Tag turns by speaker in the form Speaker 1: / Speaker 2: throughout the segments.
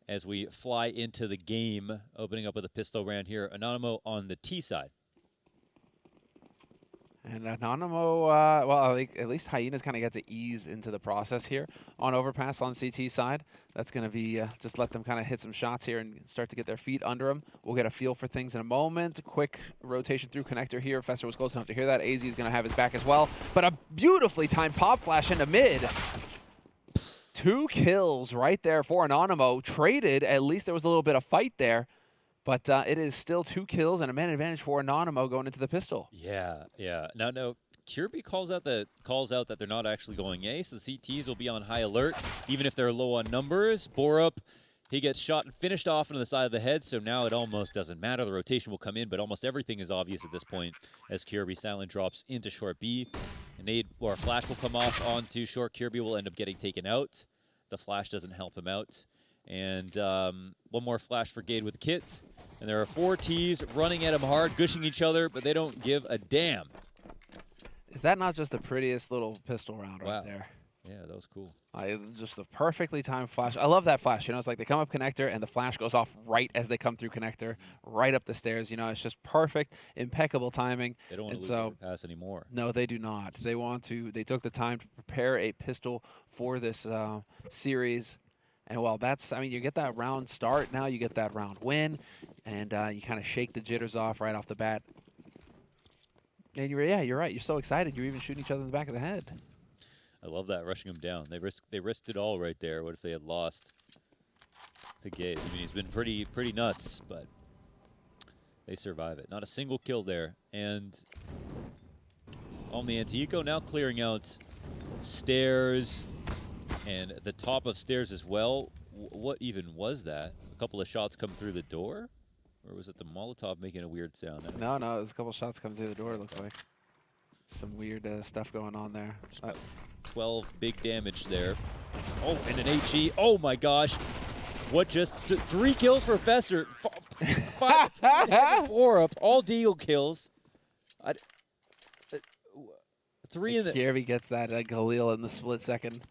Speaker 1: as we fly into the game, opening up with a pistol round here. Anonymo on the T side.
Speaker 2: And Anonymo, well, at least Hyenas kind of get to ease into the process here on Overpass on CT side. That's going to be just let them kind of hit some shots here and start to get their feet under them. We'll get a feel for things in a moment. Quick rotation through connector here. Fester was close enough to hear that. AZ is going to have his back as well. But a beautifully timed pop flash into mid. 2 kills right there for Anonymo. Traded. At least there was a little bit of fight there. But it is still 2 kills and a man advantage for Anonymo going into the pistol.
Speaker 1: Yeah, yeah. Now, Kirby calls out that they're not actually going A, so the CTs will be on high alert, even if they're low on numbers. Borup, he gets shot and finished off into the side of the head, so now it almost doesn't matter. The rotation will come in, but almost everything is obvious at this point as Kirby silent drops into short B. A nade or a flash will come off onto short. Kirby will end up getting taken out. The flash doesn't help him out. And one more flash for Gade with the kits. And there are 4 Ts running at him hard, gushing each other, but they don't give a damn.
Speaker 2: Is that not just the prettiest little pistol round right there?
Speaker 1: Yeah, that was cool.
Speaker 2: Just a perfectly timed flash. I love that flash. You know, it's like they come up connector and the flash goes off right as they come through connector, right up the stairs. You know, it's just perfect, impeccable timing.
Speaker 1: They don't want to lose Overpass anymore.
Speaker 2: No, they do not. They want to. They took the time to prepare a pistol for this series. And well, that's, I mean, you get that round start now, you get that round win, and you kind of shake the jitters off right off the bat. And you're right. You're so excited. You're even shooting each other in the back of the head.
Speaker 1: I love that, rushing him down. They risked it all right there. What if they had lost to Gade? I mean, he's been pretty nuts, but they survive it. Not a single kill there. And on the anti-eco, now clearing out stairs and at the top of stairs as well. What even was that? A couple of shots come through the door? Or was it the Molotov making a weird sound?
Speaker 2: No, it was a couple shots coming through the door, it looks like. Some weird stuff going on there.
Speaker 1: 12 big damage there. Oh, and an HE. Oh my gosh. What just 3 kills for Fester. 4 up. All deal kills. 3 in the...
Speaker 2: Kirby gets that Galil in the split second.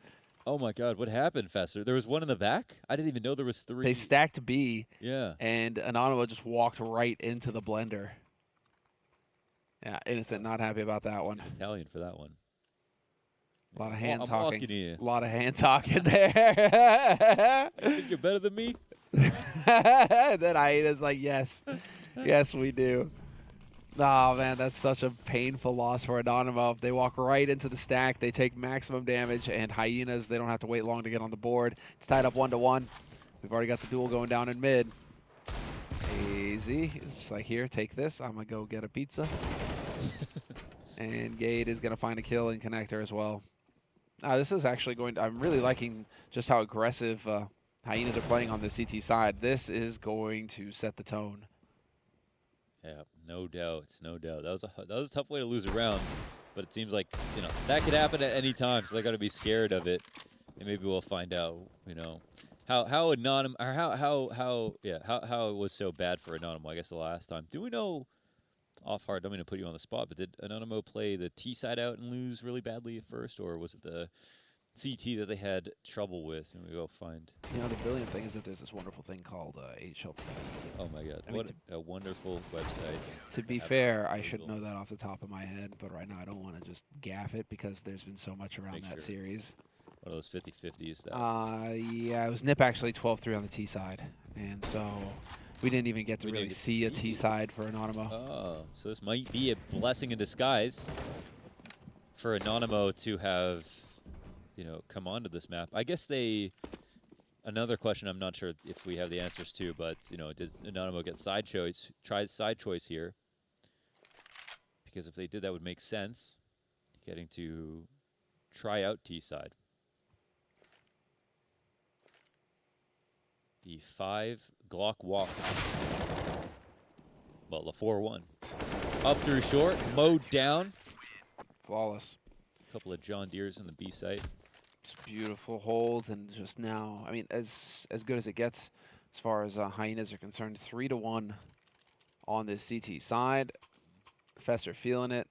Speaker 1: Oh my god, what happened, Fester? There was one in the back? I didn't even know there was 3.
Speaker 2: They stacked B.
Speaker 1: Yeah.
Speaker 2: And Anonymo just walked right into the blender. Yeah, Innocent not happy about that one.
Speaker 1: Italian for that one.
Speaker 2: A lot of hand talking.
Speaker 1: A
Speaker 2: lot of hand talking there.
Speaker 1: You think you're better than me?
Speaker 2: Then Hyena's like, yes. Yes, we do. Oh, man, that's such a painful loss for Anonymo. They walk right into the stack. They take maximum damage, and Hyenas, they don't have to wait long to get on the board. It's tied up 1-1. We've already got the duel going down in mid. AZ is just like, here, take this. I'm going to go get a pizza. And Gade is going to find a kill in connector as well. This is actually going to, I'm really liking just how aggressive Hyenas are playing on the CT side. This is going to set the tone.
Speaker 1: Yeah, no doubt, no doubt. That was a tough way to lose a round, but it seems like, you know, that could happen at any time, so they got to be scared of it. And maybe we'll find out, you know, how Anonymo, or how it was so bad for Anonymo, I guess, the last time. Do we know off heart? I don't mean to put you on the spot, but did Anonymo play the T side out and lose really badly at first, or was it the CT that they had trouble with? And we go find.
Speaker 2: You know, the brilliant thing is that there's this wonderful thing called HLT.
Speaker 1: Oh my God! What a wonderful website.
Speaker 2: To be fair, I should know that off the top of my head, but right now I don't want to just gaff it because there's been so much around that series.
Speaker 1: One of those 50-50s.
Speaker 2: Yeah, it was Nip actually 12-3 on the T side, and so we didn't even get to really see a T side for Anonymo.
Speaker 1: Oh, so this might be a blessing in disguise for Anonymo to have, you know, come onto this map. I guess another question I'm not sure if we have the answers to, but, you know, does Anonymo get side choice here? Because if they did, that would make sense, getting to try out T side. The 5 Glock walk. Well, the 4-1. Up through short, mowed down.
Speaker 2: Flawless.
Speaker 1: A couple of John Deeres in the B site.
Speaker 2: It's a beautiful hold, and just now, I mean, as good as it gets as far as Hyenas are concerned. 3-1 on this CT side. Fester feeling it.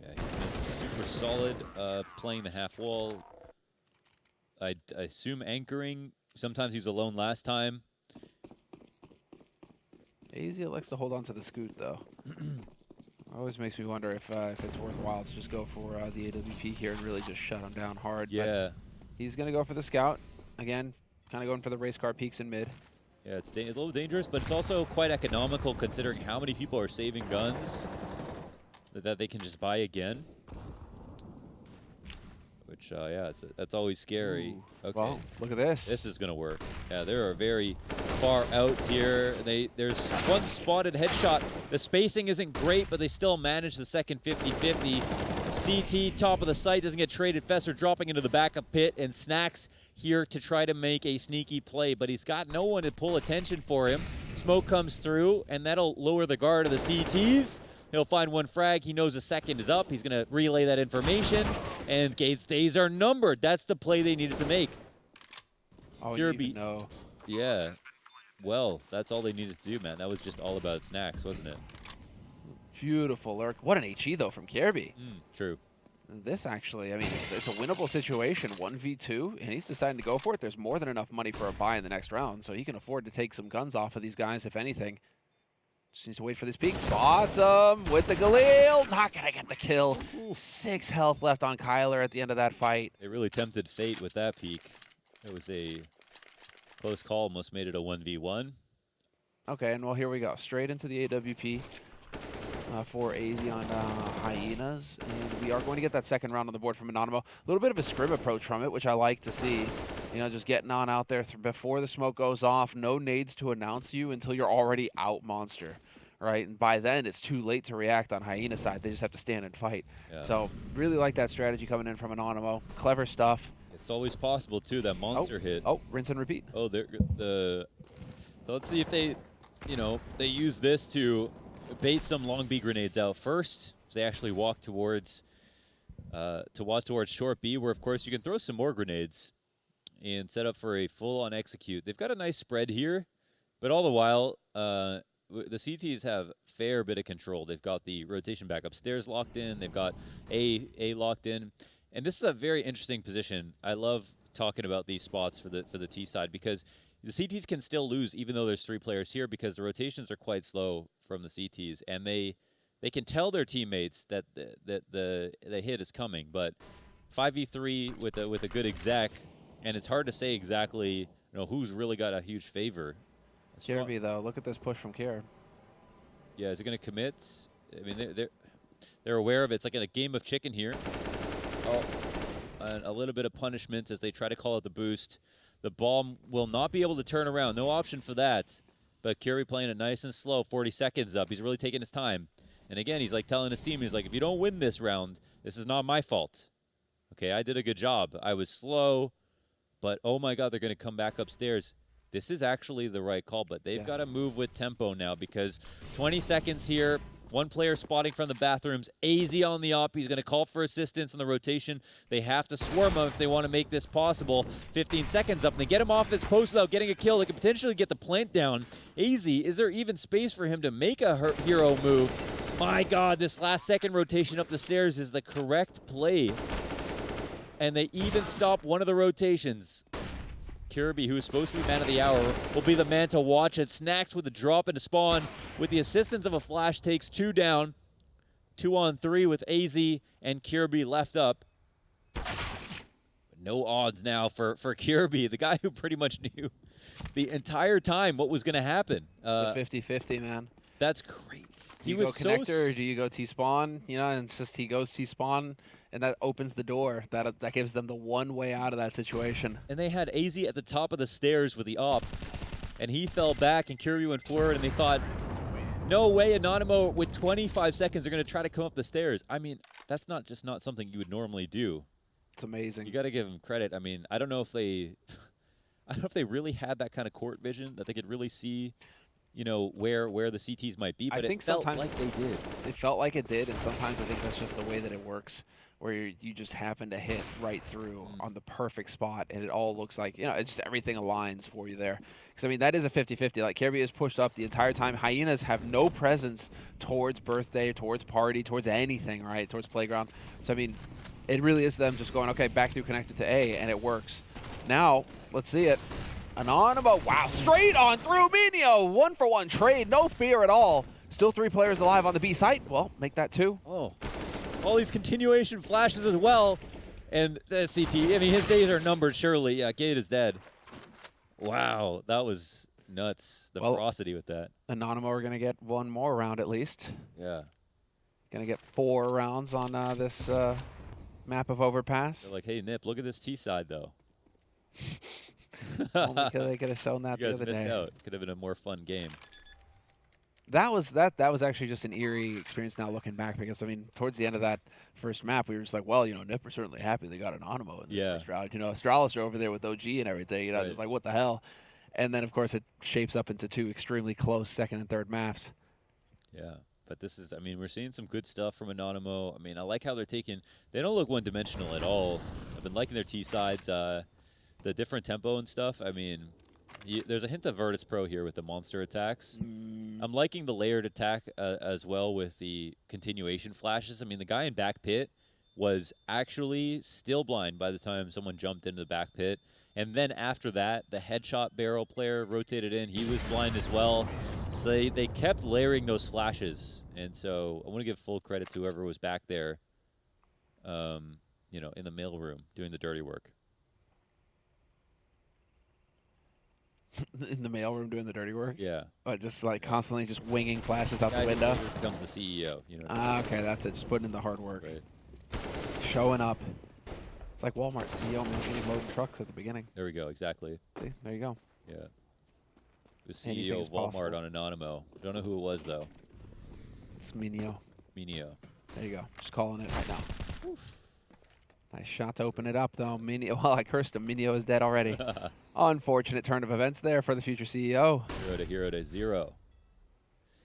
Speaker 1: Yeah, he's been super solid playing the half wall. I assume anchoring Sometimes he was alone last time.
Speaker 2: AZ likes to hold on to the scoot, though. Always makes me wonder if it's worthwhile to just go for the AWP here and really just shut him down hard.
Speaker 1: Yeah.
Speaker 2: But he's going to go for the scout. Again, kind of going for the race car peaks in mid.
Speaker 1: Yeah, it's a little dangerous, but it's also quite economical considering how many people are saving guns that they can just buy again. Which, yeah, that's always scary.
Speaker 2: Ooh.
Speaker 1: Okay.
Speaker 2: Well, look at this.
Speaker 1: This is going to work. Yeah, they are very far out here. There's one spotted headshot. The spacing isn't great, but they still manage the second 50-50. CT, top of the site, doesn't get traded. Fesser dropping into the backup pit, and Snacks here to try to make a sneaky play, but he's got no one to pull attention for him. Smoke comes through, and that'll lower the guard of the CTs. He'll find one frag. He knows a second is up. He's going to relay that information, and Gates' days are numbered. That's the play they needed to make.
Speaker 2: Oh,
Speaker 1: Kirby,
Speaker 2: no.
Speaker 1: yeah. Well, that's all they needed to do, man. That was just all about Snacks, wasn't it?
Speaker 2: Beautiful lurk. What an HE, though, from Kirby.
Speaker 1: True.
Speaker 2: This actually, I mean, it's a winnable situation, 1v2, and he's deciding to go for it. There's more than enough money for a buy in the next round, so he can afford to take some guns off of these guys, if anything. Just needs to wait for this peek. Spots him with the Galil. Not going to get the kill. 6 health left on Kyler at the end of that fight.
Speaker 1: They really tempted fate with that peak. It was a close call, almost made it a 1v1.
Speaker 2: Okay, and well, here we go. Straight into the AWP for AZ on Hyenas. And we are going to get that second round on the board from Anonymo. A little bit of a scrim approach from it, which I like to see. You know, just getting on out there before the smoke goes off. No nades to announce you until you're already out monster, right? And by then, it's too late to react on Hyena's side. They just have to stand and fight. Yeah. So really like that strategy coming in from Anonymo. Clever stuff.
Speaker 1: It's always possible, too, that monster hit.
Speaker 2: Oh, rinse and repeat.
Speaker 1: Oh, let's see if they, they use this to bait some long B grenades out first. They actually walk towards short B, where, of course, you can throw some more grenades and set up for a full-on execute. They've got a nice spread here, but all the while, the CTs have fair bit of control. They've got the rotation back upstairs locked in. They've got A locked in. And this is a very interesting position. I love talking about these spots for the T side because the CTs can still lose even though there's 3 players here because the rotations are quite slow from the CTs, and they can tell their teammates that the hit is coming. But 5v3 with a good exec, and it's hard to say exactly who's really got a huge favor.
Speaker 2: Kirby, though, look at this push from Kier.
Speaker 1: Yeah, is it going to commit? I mean, they're aware of it. It's like in a game of chicken here. Oh, and a little bit of punishment as they try to call out the boost. The ball will not be able to turn around. No option for that. But Kirby playing it nice and slow. 40 seconds up. He's really taking his time. And again, he's like telling his team, he's like, if you don't win this round, this is not my fault. Okay, I did a good job. I was slow, but oh my God, they're going to come back upstairs. This is actually the right call, but they've got to move with tempo now because 20 seconds here. One player spotting from the bathrooms. AZ on the op. He's going to call for assistance on the rotation. They have to swarm him if they want to make this possible. 15 seconds up, and they get him off his post without getting a kill. They could potentially get the plant down. AZ, is there even space for him to make a hero move? My God, this last second rotation up the stairs is the correct play. And they even stop one of the rotations. Kirby, who is supposed to be man of the hour, will be the man to watch it. Snacks with a drop into spawn. With the assistance of a flash, takes 2 down. 2 on 3 with AZ and Kirby left up. No odds now for Kirby, the guy who pretty much knew the entire time what was going to happen.
Speaker 2: The 50-50, man.
Speaker 1: That's great.
Speaker 2: Do you go connector or do you go T-spawn? And it's just he goes T-spawn, and that opens the door. That gives them the one way out of that situation.
Speaker 1: And they had AZ at the top of the stairs with the op, and he fell back, and Kirby went forward, and they thought, no way, Anonymo, with 25 seconds, are going to try to come up the stairs. I mean, that's not something you would normally do.
Speaker 2: It's amazing.
Speaker 1: You got to give them credit. I mean, I don't know if they really had that kind of court vision, that they could really see where the CTs might be, but
Speaker 2: I think
Speaker 1: it felt
Speaker 2: sometimes
Speaker 1: like they did.
Speaker 2: It felt like it did, and sometimes I think that's just the way that it works, where you just happen to hit right through on the perfect spot, and it all looks like, it's just everything aligns for you there. Because, I mean, that is a 50-50. Like, Kirby is pushed up the entire time. Hyenas have no presence towards birthday, towards party, towards anything, right, towards playground. So, I mean, it really is them just going, okay, back through connected to A, and it works. Now, let's see it. Anonymo, wow, straight on through Minio. 1-for-1 trade, no fear at all. Still 3 players alive on the B site. Well, make that 2.
Speaker 1: Oh, all these continuation flashes as well. And the CT, I mean, his days are numbered, surely. Yeah, Gate is dead. Wow, that was nuts. The ferocity with that.
Speaker 2: Anonymo are going to get 1 more round at least.
Speaker 1: Yeah.
Speaker 2: Going to get 4 rounds on this map of Overpass.
Speaker 1: They're like, hey, Nip, look at this T side, though.
Speaker 2: Only they could have shown that
Speaker 1: You
Speaker 2: the
Speaker 1: guys
Speaker 2: other
Speaker 1: missed
Speaker 2: day.
Speaker 1: out. Could have been a more fun game.
Speaker 2: That was actually just an eerie experience now looking back, because I mean towards the end of that first map we were just like, well, you know, Nip are certainly happy they got Anonymo in this first round. You know, Astralis are over there with OG and everything, you know, just like what the hell. And then of course it shapes up into 2 extremely close second and third maps.
Speaker 1: Yeah. But this is, I mean, we're seeing some good stuff from Anonymo. I mean, I like how they're taking, they don't look one-dimensional at all. I've been liking their T sides, the different tempo and stuff. I mean, there's a hint of Virtus Pro here with the monster attacks. I'm liking the layered attack as well with the continuation flashes. I mean, the guy in back pit was actually still blind by the time someone jumped into the back pit. And then after that, the headshot barrel player rotated in. He was blind as well. So they kept layering those flashes. And so I want to give full credit to whoever was back there, you know, in the mailroom doing the dirty work.
Speaker 2: In the mailroom doing the dirty work?
Speaker 1: Yeah.
Speaker 2: Just like constantly just winging flashes out the window?
Speaker 1: Here comes the CEO. You know.
Speaker 2: Okay, that's it. Just putting in the hard work.
Speaker 1: Right.
Speaker 2: Showing up. It's like Walmart CEO making loading trucks at the beginning.
Speaker 1: There we go. Exactly.
Speaker 2: See, there you go.
Speaker 1: Yeah. The CEO of Walmart on Anonymo. Don't know who it was, though.
Speaker 2: It's Minio.
Speaker 1: Minio.
Speaker 2: There you go. Just calling it right now. Oof. Nice shot to open it up, though. Minio, well, I cursed him. Minio is dead already. Unfortunate turn of events there for the future CEO.
Speaker 1: 0-0.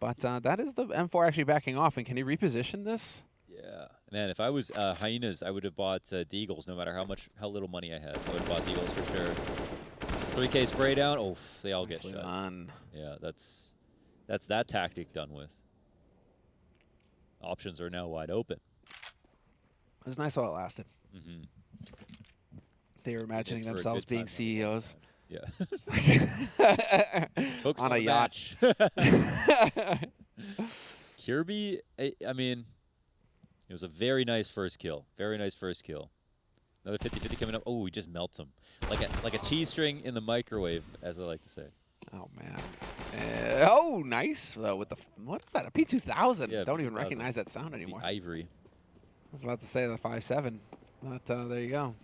Speaker 2: But that is the M4 actually backing off. And can he reposition this?
Speaker 1: Yeah. Man, if I was Hyenas, I would have bought Deagles no matter how little money I had. I would have bought Deagles for sure. 3K spray down. Oh, they all get shot.
Speaker 2: Done.
Speaker 1: Yeah, that's that tactic done with. Options are now wide open.
Speaker 2: It was nice while it lasted.
Speaker 1: Mm-hmm.
Speaker 2: They were imagining themselves being CEOs.
Speaker 1: Yeah.
Speaker 2: On a yacht.
Speaker 1: Kirby, I mean, it was a very nice first kill. Very nice first kill. Another 50-50 coming up. Oh, he just melts him. Like a cheese string in the microwave, as I like to say.
Speaker 2: Oh, man. Oh, nice. Though, with the, what is that? A P2000?
Speaker 1: Yeah,
Speaker 2: Don't even
Speaker 1: P2000.
Speaker 2: recognize that sound anymore.
Speaker 1: The Ivory.
Speaker 2: I was about to say the 5.7. But there you go.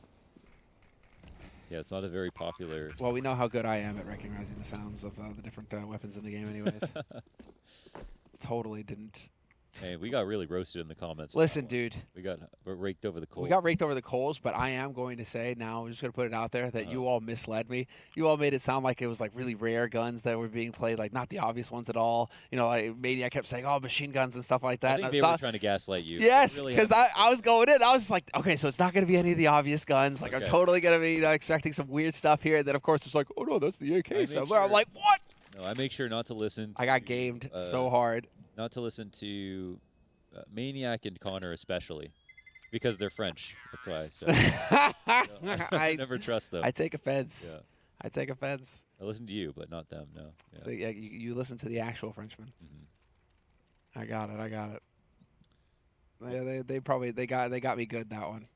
Speaker 1: Yeah, it's not a very popular...
Speaker 2: Well, we know how good I am at recognizing the sounds of the different weapons in the game anyways. Totally didn't...
Speaker 1: Hey, we got really roasted in the comments.
Speaker 2: Listen, dude.
Speaker 1: We got raked over the coals.
Speaker 2: We got raked over the coals, but I am going to say now, I'm just going to put it out there that you all misled me. You all made it sound like it was like really rare guns that were being played, like not the obvious ones at all. You know, like Maniac kept saying, oh, machine guns and stuff like that.
Speaker 1: I think they were trying to gaslight you.
Speaker 2: Yes,
Speaker 1: really
Speaker 2: because I was going in. I was just like, okay, so it's not going to be any of the obvious guns. Like, I'm totally going to be expecting some weird stuff here. And then, of course, it's like, oh, no, that's the AK somewhere. I'm like, what?
Speaker 1: No, I make sure not to listen to...
Speaker 2: I got gamed so hard.
Speaker 1: Not to listen to... Maniac and Connor especially, because they're French. That's why. So, I never trust them.
Speaker 2: I take offense. Yeah. I take offense.
Speaker 1: I listen to you, but not them. No. Yeah.
Speaker 2: So, yeah, you listen to the actual Frenchman. Mm-hmm. I got it. Yeah, they got me good that one.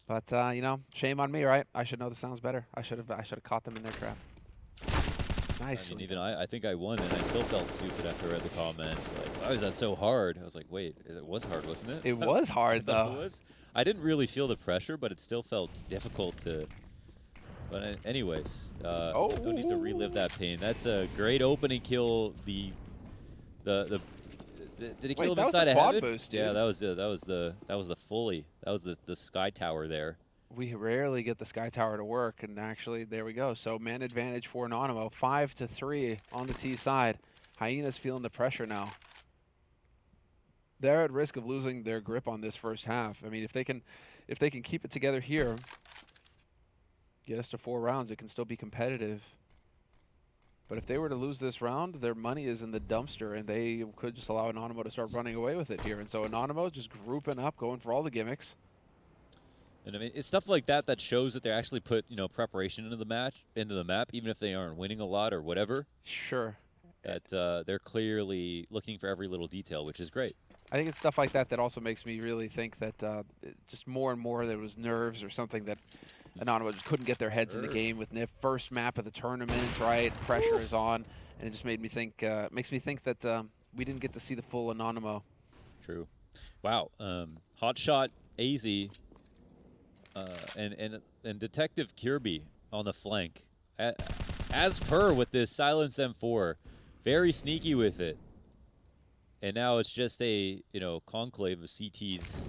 Speaker 2: But you know, shame on me, right? I should know the sounds better. I should have caught them in their trap. Nice.
Speaker 1: I mean, even I think I won, and I still felt stupid after I read the comments. Like, why was that so hard? I was like, wait, it was hard, wasn't it?
Speaker 2: It was hard, though.
Speaker 1: It was. I didn't really feel the pressure, but it still felt difficult to. But anyways, no need to relive that pain. That's a great opening kill. Did he kill him inside a heaven?
Speaker 2: Boost, dude.
Speaker 1: Yeah, that was the fully. That was the sky tower there.
Speaker 2: We rarely get the Sky Tower to work, and actually, there we go. So, man advantage for Anonymo, 5-3 on the T side. Hyenas feeling the pressure now. They're at risk of losing their grip on this first half. I mean, if they can keep it together here, get us to 4 rounds, it can still be competitive. But if they were to lose this round, their money is in the dumpster, and they could just allow Anonymo to start running away with it here. And so Anonymo just grouping up, going for all the gimmicks.
Speaker 1: And I mean, it's stuff like that that shows that they actually put, preparation into the map, even if they aren't winning a lot or whatever.
Speaker 2: Sure.
Speaker 1: That they're clearly looking for every little detail, which is great.
Speaker 2: I think it's stuff like that that also makes me really think that just more and more there was nerves or something that Anonymo just couldn't get their heads in the game with Nip. First map of the tournament, right? Pressure is on, and it just made me think. Makes me think that we didn't get to see the full Anonymo.
Speaker 1: True. Wow. Hot shot AZ and Detective Kirby on the flank. As per with this Silence M4, very sneaky with it. And now it's just a, conclave of CTs.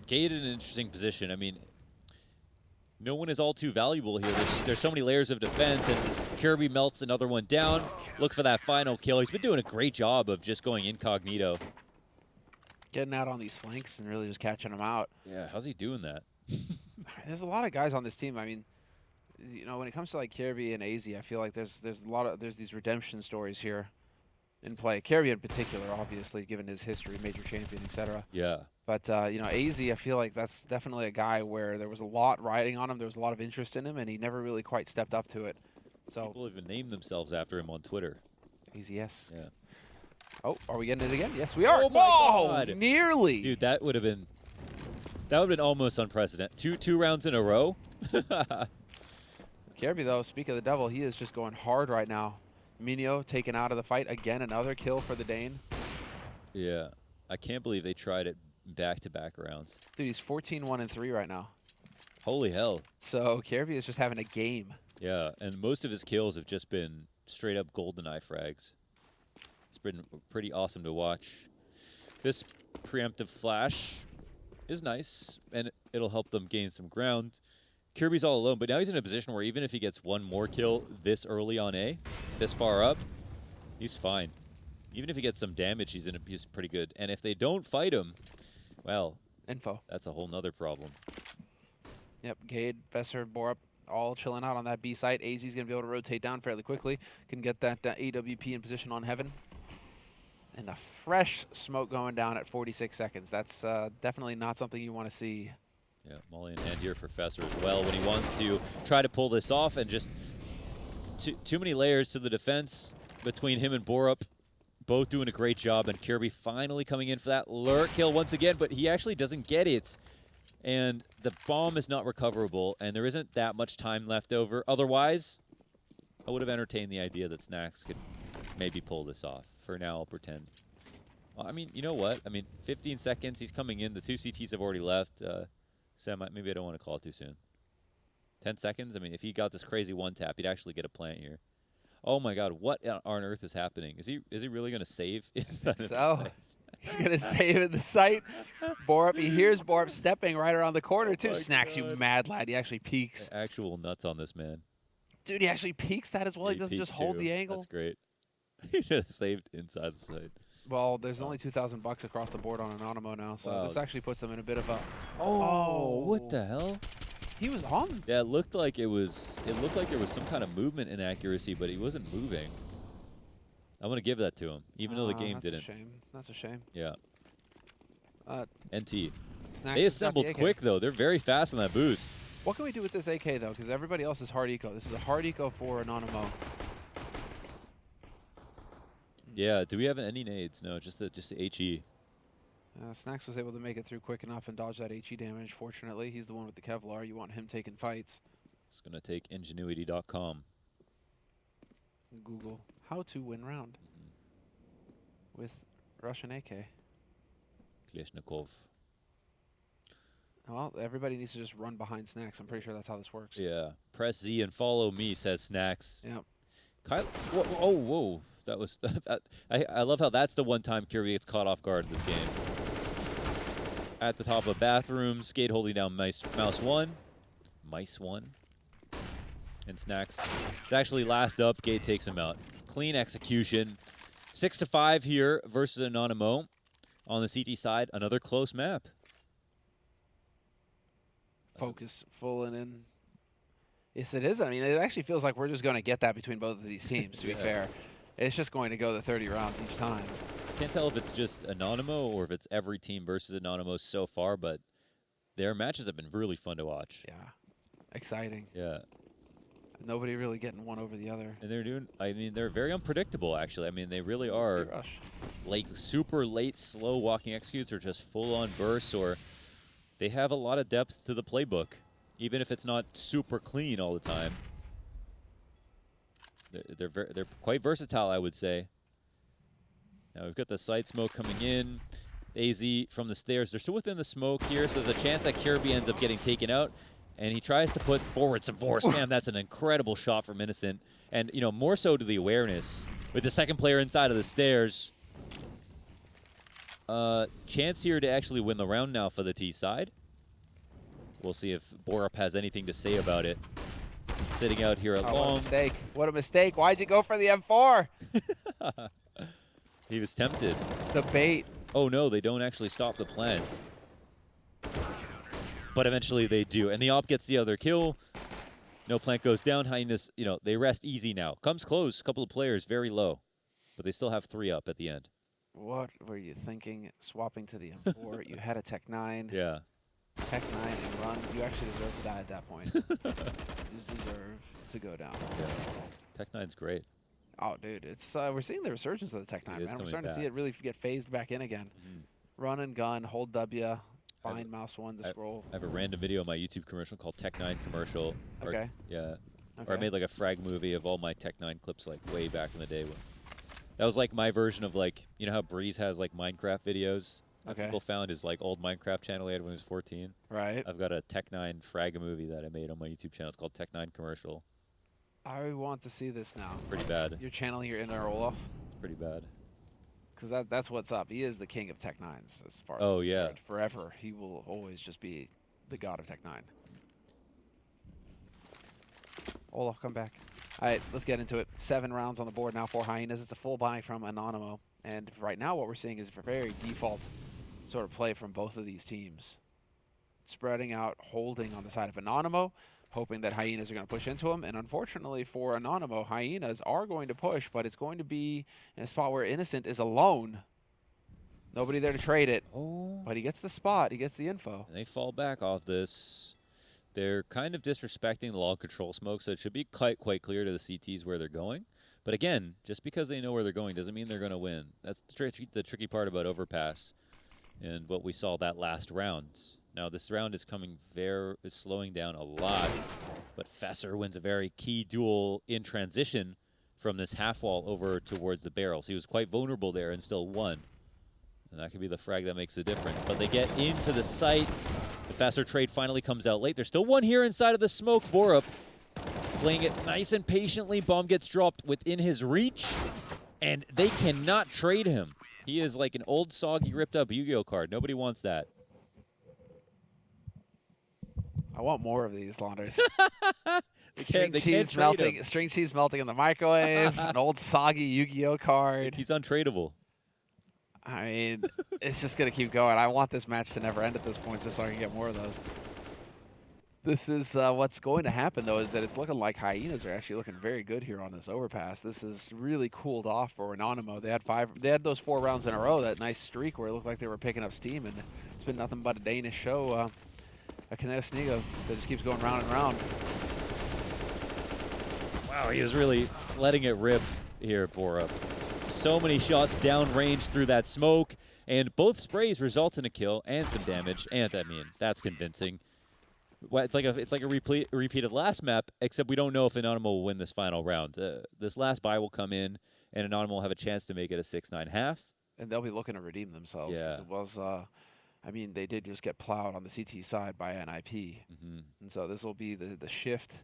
Speaker 1: Gade in an interesting position. I mean, no one is all too valuable here. There's so many layers of defense, and Kirby melts another one down. Look for that final kill. He's been doing a great job of just going incognito.
Speaker 2: Getting out on these flanks and really just catching them out.
Speaker 1: Yeah, how's he doing that?
Speaker 2: There's a lot of guys on this team. I mean, when it comes to like Kirby and AZ, I feel like there's these redemption stories here in play. Kirby in particular, obviously, given his history, major champion, etc.
Speaker 1: Yeah.
Speaker 2: But AZ, I feel like that's definitely a guy where there was a lot riding on him. There was a lot of interest in him, and he never really quite stepped up to it. So
Speaker 1: people even named themselves after him on Twitter.
Speaker 2: AZ, yes.
Speaker 1: Yeah.
Speaker 2: Oh, are we getting it again? Yes, we are.
Speaker 1: Oh my God.
Speaker 2: Nearly.
Speaker 1: Dude, that would have been almost unprecedented. Two rounds in a row.
Speaker 2: Kirby, though, speak of the devil, he is just going hard right now. Minio taken out of the fight. Again, another kill for the Dane.
Speaker 1: Yeah. I can't believe they tried it back-to-back rounds.
Speaker 2: Dude, he's 14-1-3 right now.
Speaker 1: Holy hell.
Speaker 2: So Kirby is just having a game.
Speaker 1: Yeah, and most of his kills have just been straight-up GoldenEye frags. It's been pretty awesome to watch. This preemptive flash is nice, and it'll help them gain some ground. Kirby's all alone, but now he's in a position where even if he gets one more kill this early on A, this far up, he's fine. Even if he gets some damage, he's pretty good. And if they don't fight him, well, that's a whole nother problem.
Speaker 2: Yep, Gade, Vesser, Borup, all chilling out on that B site. AZ's going to be able to rotate down fairly quickly. Can get that AWP in position on Heaven. And a fresh smoke going down at 46 seconds. That's definitely not something you want to see.
Speaker 1: Yeah, Molly and hand here for Fesser as well when he wants to try to pull this off, and just too many layers to the defense between him and Borup. Both doing a great job, and Kirby finally coming in for that lurk kill once again, but he actually doesn't get it. And the bomb is not recoverable, and there isn't that much time left over. Otherwise, I would have entertained the idea that Snacks could maybe pull this off. For now, I'll pretend. Well, I mean, you know what? I mean, 15 seconds, he's coming in. The two CTs have already left. Sam, maybe I don't want to call it too soon. 10 seconds? I mean, if he got this crazy one tap, he'd actually get a plant here. Oh my God, what on earth is happening? Is he really going to save inside of the site?
Speaker 2: He's going to save at the site. Borup, he hears Borup stepping right around the corner too. Snacks,
Speaker 1: God.
Speaker 2: you mad lad. He actually peeks.
Speaker 1: Actual nuts on this man.
Speaker 2: Dude, he actually peeks that as well. He doesn't just hold the angle.
Speaker 1: That's great. He just saved inside the site.
Speaker 2: Well, there's only $2,000 across the board on Anonymo now, so this actually puts them in a bit of a...
Speaker 1: Oh, what the hell?
Speaker 2: He was on.
Speaker 1: Yeah, it looked like there was some kind of movement inaccuracy, but he wasn't moving. I'm going to give that to him, even though the game didn't.
Speaker 2: That's a shame. That's a shame.
Speaker 1: Yeah. NT.
Speaker 2: Snacks
Speaker 1: they assembled quick, though. They're very fast on that boost.
Speaker 2: What can we do with this AK, though? Because everybody else is hard eco. This is a hard eco for Anonymo.
Speaker 1: Yeah, do we have any nades? No, just the HE.
Speaker 2: Snacks was able to make it through quick enough and dodge that HE damage. Fortunately, he's the one with the Kevlar. You want him taking fights.
Speaker 1: It's going to take ingenuity.com.
Speaker 2: Google how to win round with Russian AK.
Speaker 1: Kleshnikov.
Speaker 2: Well, everybody needs to just run behind Snacks. I'm pretty sure that's how this works.
Speaker 1: Yeah. Press Z and follow me, says Snacks.
Speaker 2: Yep.
Speaker 1: Kyle, whoa. That was I love how that's the one time Kirby gets caught off guard in this game. At the top of bathroom, Skate holding down mouse one, and Snacks. It's actually last up. Gate takes him out. Clean execution. 6-5 here versus Anonymo on the CT side. Another close map.
Speaker 2: Focus full and in. Yes, it is. I mean, it actually feels like we're just going to get that between both of these teams, to be fair. It's just going to go the 30 rounds each time.
Speaker 1: Can't tell if it's just Anonymo or if it's every team versus Anonymo so far, but their matches have been really fun to watch.
Speaker 2: Yeah, exciting.
Speaker 1: Yeah.
Speaker 2: Nobody really getting one over the other.
Speaker 1: And they're doing, I mean, they're very unpredictable, actually. I mean, they really are
Speaker 2: Rush.
Speaker 1: like super late, slow walking executes or just full on bursts, or they have a lot of depth to the playbook, even if it's not super clean all the time. They're quite versatile, I would say. Now we've got the side smoke coming in. AZ from the stairs. They're still within the smoke here, so there's a chance that Kirby ends up getting taken out. And he tries to put forward some force. Man, that's an incredible shot from Innocent. And, you know, more so to the awareness. With the second player inside of the stairs. Chance here to actually win the round now for the T side. We'll see if Borup has anything to say about it. Sitting out here at long.
Speaker 2: What a mistake. What a mistake. Why'd you go for the M4?
Speaker 1: He was tempted.
Speaker 2: The bait.
Speaker 1: Oh, no, they don't actually stop the plans. But eventually they do. And the op gets the other kill. No plant goes down. Hyenas, you know, they rest easy now. Comes close. Couple of players very low. But they still have 3 up at the end.
Speaker 2: What were you thinking? Swapping to the M4. You had a Tech 9.
Speaker 1: Yeah.
Speaker 2: Tech 9 and run. You actually deserve to die at that point. You just deserve to go down.
Speaker 1: Yeah. Tech 9's great.
Speaker 2: Oh, dude, it's we're seeing the resurgence of the Tech 9, man. We're starting to see it really get phased back in again. Run and gun, hold W, bind mouse 1 to scroll.
Speaker 1: I have a random video on my YouTube commercial called Tech 9 commercial.
Speaker 2: Okay.
Speaker 1: Yeah.
Speaker 2: Okay.
Speaker 1: Or I made like a frag movie of all my Tech 9 clips like way back in the day. That was like my version of like, you know how Breeze has like Minecraft videos?
Speaker 2: Okay.
Speaker 1: People found his like old Minecraft channel he had when he was 14.
Speaker 2: Right.
Speaker 1: I've got a Tech 9 frag movie that I made on my YouTube channel. It's called Tech 9 commercial.
Speaker 2: I want to see this now.
Speaker 1: Pretty bad.
Speaker 2: You're channeling your inner Olaf?
Speaker 1: It's pretty bad.
Speaker 2: Because that's what's up. He is the king of Tech 9s as far as
Speaker 1: Oh,
Speaker 2: I'm
Speaker 1: yeah.
Speaker 2: concerned. Forever. He will always just be the god of Tech 9. Olaf, come back. All right, let's get into it. 7 rounds on the board now for Hyenas. It's a full buy from Anonymo. And right now what we're seeing is a very default sort of play from both of these teams. Spreading out, holding on the side of Anonymo, hoping that Hyenas are going to push into him. And unfortunately for Anonymo, Hyenas are going to push, but it's going to be in a spot where Innocent is alone. Nobody there to trade it.
Speaker 1: Oh.
Speaker 2: But he gets the spot. He gets the info.
Speaker 1: And they fall back off this. They're kind of disrespecting the log control smoke, so it should be quite clear to the CTs where they're going. But again, just because they know where they're going doesn't mean they're going to win. That's the tricky part about Overpass and what we saw that last round. Now this round is slowing down a lot, but Fesser wins a very key duel in transition from this half wall over towards the barrels. He was quite vulnerable there and still won. And that could be the frag that makes the difference. But they get into the site. The Fesser trade finally comes out late. There's still one here inside of the smoke. Borup playing it nice and patiently. Bomb gets dropped within his reach, and they cannot trade him. He is like an old, soggy, ripped-up Yu-Gi-Oh card. Nobody wants that.
Speaker 2: I want more of these, Launders.
Speaker 1: They can't trade him.
Speaker 2: String cheese melting in the microwave, an old soggy Yu-Gi-Oh card.
Speaker 1: He's untradeable.
Speaker 2: I mean, it's just going to keep going. I want this match to never end at this point just so I can get more of those. This is what's going to happen, though, is that it's looking like Hyenas are actually looking very good here on this Overpass. This is really cooled off for Anonymo. They had those 4 rounds in a row, that nice streak where it looked like they were picking up steam, and it's been nothing but a Danish show. A Kinetic that just keeps going round and round.
Speaker 1: Wow, he was really letting it rip here, Borup. So many shots downrange through that smoke, and both sprays result in a kill and some damage. And I mean, that's convincing. Well, it's like a repeat of last map, except we don't know if Anonymo will win this final round. This last buy will come in, and Anonymo will have a chance to make it a 6-9 half.
Speaker 2: And they'll be looking to redeem themselves because it was. I mean, they did just get plowed on the CT side by NIP. And so this will be the shift.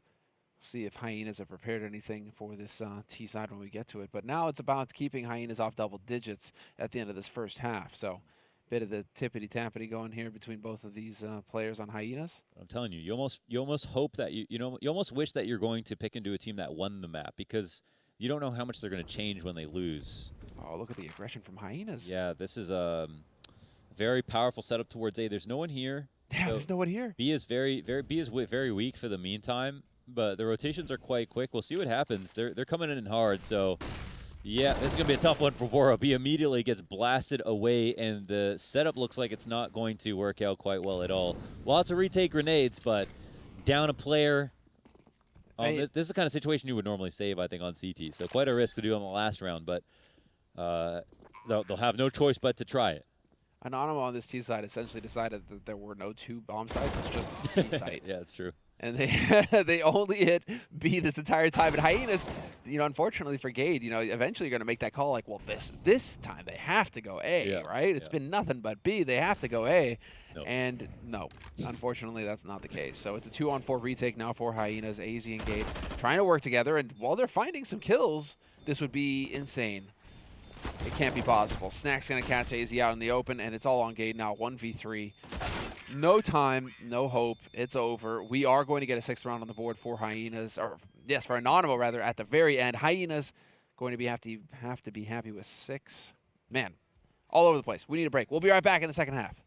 Speaker 2: See if Hyenas have prepared anything for this T side when we get to it. But now it's about keeping Hyenas off double digits at the end of this first half. So bit of the tippity-tappity going here between both of these players on Hyenas.
Speaker 1: I'm telling you, you almost hope that you almost wish that you're going to pick into a team that won the map because you don't know how much they're going to change when they lose.
Speaker 2: Oh, look at the aggression from Hyenas.
Speaker 1: Yeah, this is a very powerful setup towards A. There's no one here.
Speaker 2: Yeah,
Speaker 1: so
Speaker 2: there's no one here.
Speaker 1: B is very weak for the meantime, but the rotations are quite quick. We'll see what happens. They're coming in hard, so Yeah, this is going to be a tough one for Borup. He immediately gets blasted away, and the setup looks like it's not going to work out quite well at all. Lots of retake grenades, but down a player. This is the kind of situation you would normally save, I think, on CT. So quite a risk to do on the last round, but they'll have no choice but to try it.
Speaker 2: Anonymo on this T side essentially decided that there were no 2 bomb sites. It's just the T site.
Speaker 1: Yeah, it's true.
Speaker 2: And they only hit B this entire time. And Hyenas, unfortunately for Gade, eventually you're going to make that call like, well, this time they have to go A, right? It's been nothing but B. They have to go A.
Speaker 1: Nope.
Speaker 2: And no, unfortunately, that's not the case. So it's a 2-on-4 retake now for Hyenas. AZ and Gade trying to work together. And while they're finding some kills, this would be insane. It can't be possible. Snack's going to catch AZ out in the open, and it's all on Gade now, 1v3. No time, no hope. It's over. We are going to get a 6th round on the board for Hyenas, or yes, for Anonymo rather, at the very end. Hyenas going to have to be happy with 6. Man, all over the place. We need a break. We'll be right back in the second half.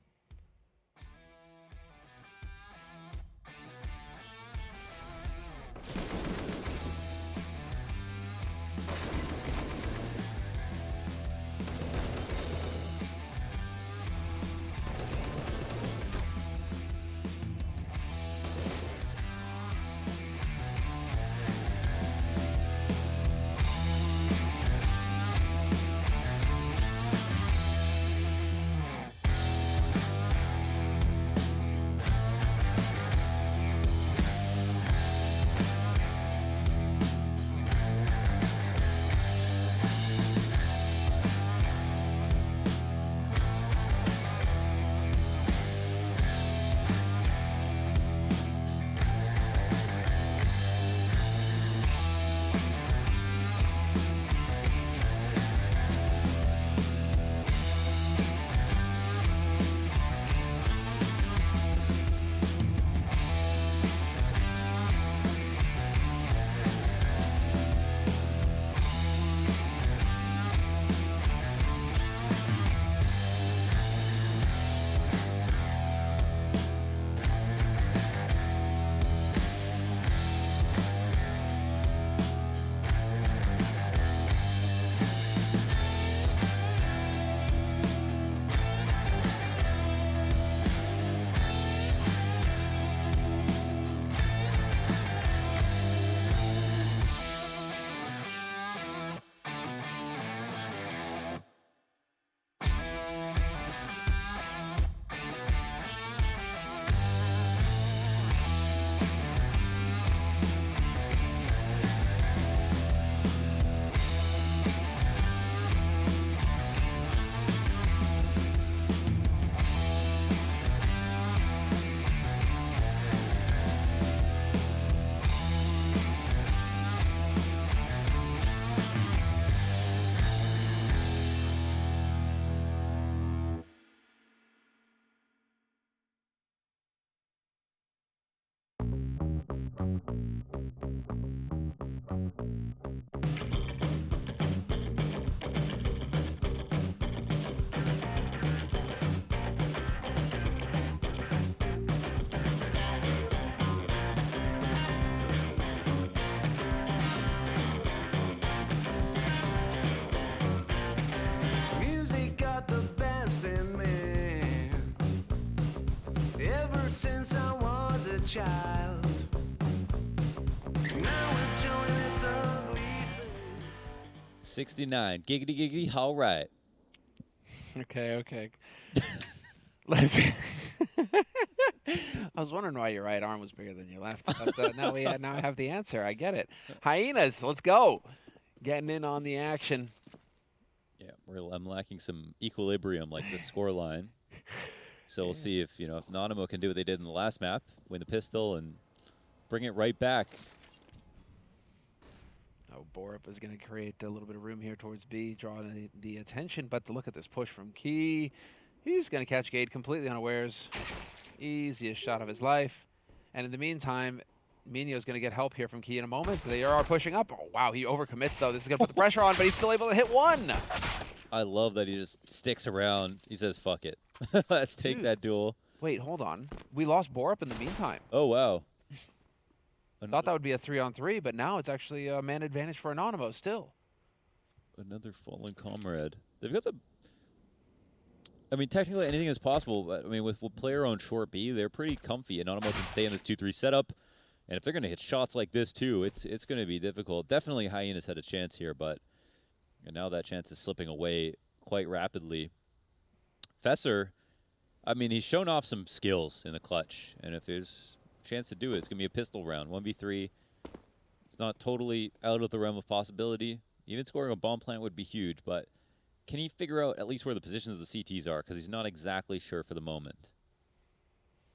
Speaker 3: since I was a child. Now it's showing its ugly face.
Speaker 1: 69. Giggity, giggity, all right.
Speaker 2: Okay. Let's. I was wondering why your right arm was bigger than your left, but now I have the answer. I get it. Hyenas, let's go. Getting in on the action.
Speaker 1: Yeah, I'm lacking some equilibrium, like the score line. So we'll see if Anonymo can do what they did in the last map, win the pistol and bring it right back.
Speaker 2: Oh, Borup is going to create a little bit of room here towards B, drawing the attention. But look at this push from Key. He's going to catch Gade completely unawares. Easiest shot of his life. And in the meantime, Minio's going to get help here from Key in a moment. They are pushing up. Oh, wow, he overcommits, though. This is going to put the pressure on, but he's still able to hit one.
Speaker 1: I love that he just sticks around. He says, fuck it. Let's take that duel.
Speaker 2: Wait, hold on. We lost Borup in the meantime.
Speaker 1: Oh, wow.
Speaker 2: I thought that would be a 3-on-3, but now it's actually a man advantage for Anonymo still.
Speaker 1: another fallen comrade. They've got the. I mean, technically anything is possible, but I mean, with player on short B, they're pretty comfy. Anonymo can stay in this 2-3 setup, and if they're going to hit shots like this too, it's going to be difficult. Definitely, Hyenas had a chance here, but and now that chance is slipping away quite rapidly. Fesser, I mean, he's shown off some skills in the clutch, and if there's a chance to do it, it's going to be a pistol round, 1v3. It's not totally out of the realm of possibility. Even scoring a bomb plant would be huge, but can he figure out at least where the positions of the CTs are? Because he's not exactly sure for the moment.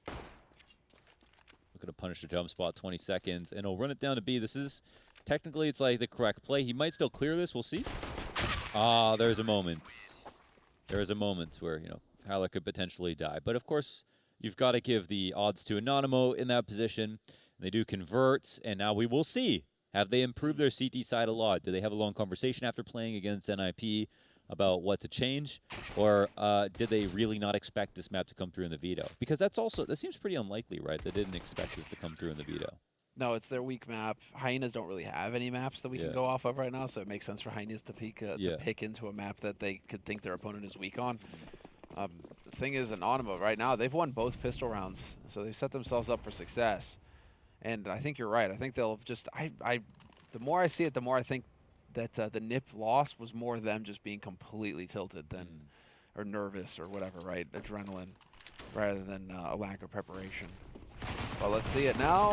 Speaker 1: Looking to punish the jump spot, 20 seconds, and he'll run it down to B. This is, technically, it's like the correct play. He might still clear this. We'll see. Ah, there's a moment. There is a moment where, you know, Kyler could potentially die. But, of course, you've got to give the odds to Anonymo in that position. They do convert, and now we will see. Have they improved their CT side a lot? Do they have a long conversation after playing against NIP about what to change, or did they really not expect this map to come through in the veto? Because that seems pretty unlikely, right? They didn't expect this to come through in the veto.
Speaker 2: No, it's their weak map. Hyenas don't really have any maps that we can go off of right now, so it makes sense for Hyenas to pick into a map that they could think their opponent is weak on. The thing is, Anonymo right now, they've won both pistol rounds, so they've set themselves up for success. And I think you're right. I think they'll just the more I see it, the more I think that the NIP loss was more them just being completely tilted than, or nervous or whatever, right? Adrenaline, rather than a lack of preparation. Well, let's see it now.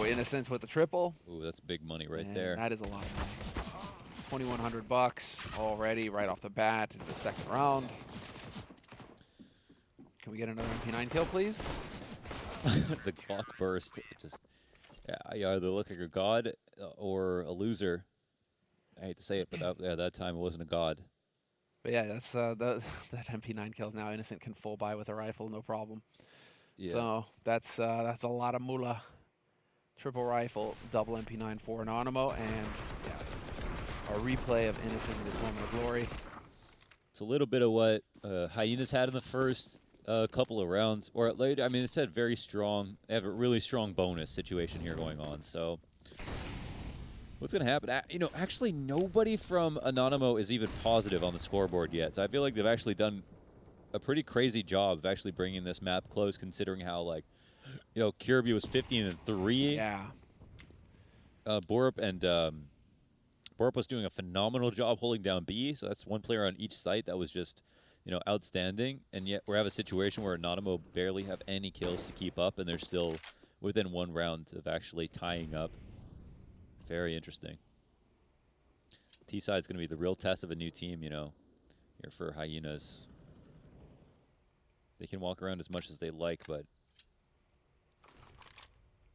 Speaker 2: Innocent with the triple.
Speaker 1: Ooh, that's big money right
Speaker 2: And
Speaker 1: there.
Speaker 2: that is a lot of money. $2,100 already right off the bat in the second round. Can we get another MP9 kill, please?
Speaker 1: The clock burst. Just, you either look like a god or a loser. I hate to say it, but that time it wasn't a god.
Speaker 2: But yeah, that's that MP9 kill. Now Innocent can full buy with a rifle, no problem.
Speaker 1: Yeah.
Speaker 2: So that's a lot of moolah. Triple rifle, double MP9 for Anonymo, and yeah, this is a replay of Innocent in his moment of glory.
Speaker 1: It's a little bit of what Hyenas had in the first couple of rounds, or later. I mean, it's had very strong. They have a really strong bonus situation here going on. So, what's going to happen? You know, actually, nobody from Anonymo is even positive on the scoreboard yet. So I feel like they've actually done a pretty crazy job of actually bringing this map close, considering how, like, you know, Kirby was 15-3.
Speaker 2: Yeah.
Speaker 1: Borup was doing a phenomenal job holding down B. So that's one player on each site that was just, you know, outstanding. And yet we have a situation where Anonymo barely have any kills to keep up, and they're still within one round of actually tying up. Very interesting. T-side's going to be the real test of a new team, you know, here for Hyenas. They can walk around as much as they like, but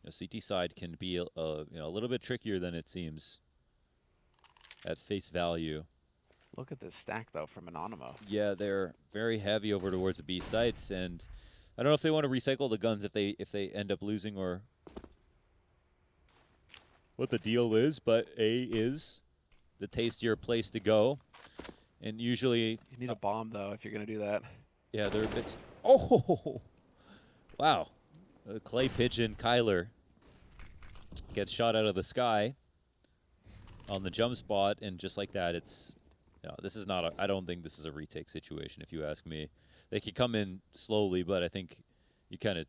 Speaker 1: you know, CT side can be you know, a little bit trickier than it seems at face value.
Speaker 2: Look at this stack though from Anonymo.
Speaker 1: Yeah, they're very heavy over towards the B sites, and I don't know if they want to recycle the guns if they end up losing, or what the deal is, but A is the tastier place to go. And usually
Speaker 2: You need a bomb though if you're gonna do that.
Speaker 1: yeah, they're a bit. Oh, wow! Clay pigeon Kyler gets shot out of the sky on the jump spot, and just like that, it's. No, this is not. I don't think this is a retake situation, if you ask me. They could come in slowly, but I think you kind of